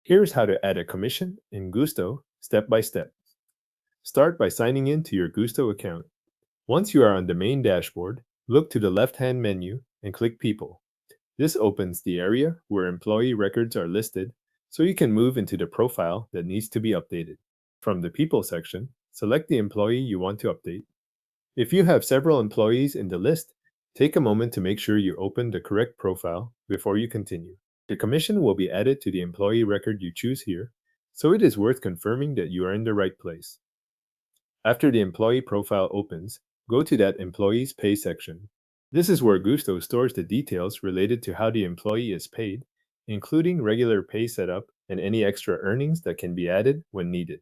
Here's how to add a commission in Gusto step by step. Start by signing in to your Gusto account. Once you are on the main dashboard, look to the left-hand menu and click People. This opens the area where employee records are listed, so you can move into the profile that needs to be updated. From the People section, select the employee you want to update. If you have several employees in the list, take a moment to make sure you open the correct profile before you continue. The commission will be added to the employee record you choose here, so it is worth confirming that you are in the right place. After the employee profile opens, go to that employee's pay section. This is where Gusto stores the details related to how the employee is paid, including regular pay setup and any extra earnings that can be added when needed.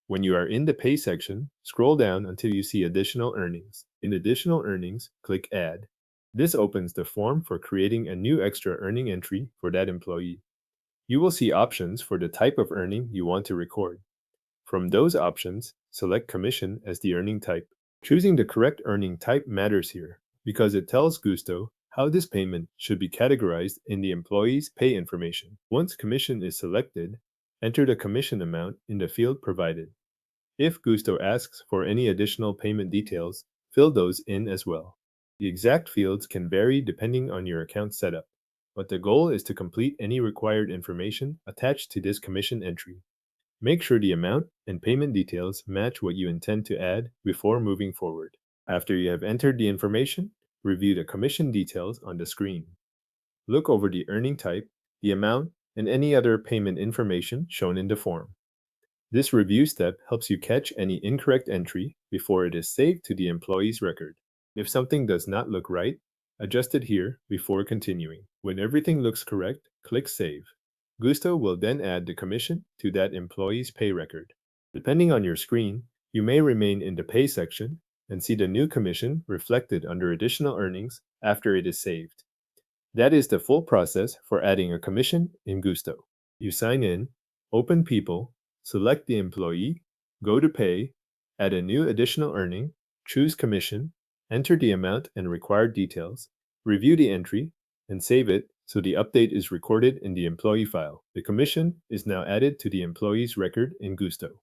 When you are in the pay section, scroll down until you see additional earnings. In additional earnings, click Add. This opens the form for creating a new extra earning entry for that employee. You will see options for the type of earning you want to record. From those options, select Commission as the earning type. Choosing the correct earning type matters here because it tells Gusto how this payment should be categorized in the employee's pay information. Once commission is selected, enter the commission amount in the field provided. If Gusto asks for any additional payment details, fill those in as well. The exact fields can vary depending on your account setup, but the goal is to complete any required information attached to this commission entry. Make sure the amount and payment details match what you intend to add before moving forward. After you have entered the information, review the commission details on the screen. Look over the earning type, the amount, and any other payment information shown in the form. This review step helps you catch any incorrect entry before it is saved to the employee's record. If something does not look right, adjust it here before continuing. When everything looks correct, click Save. Gusto will then add the commission to that employee's pay record. Depending on your screen, you may remain in the Pay section and see the new commission reflected under additional earnings after it is saved. That is the full process for adding a commission in Gusto. You sign in, open People, select the employee, go to Pay, add a new additional earning, choose Commission, enter the amount and required details, review the entry, and save it so the update is recorded in the employee file. The commission is now added to the employee's record in Gusto.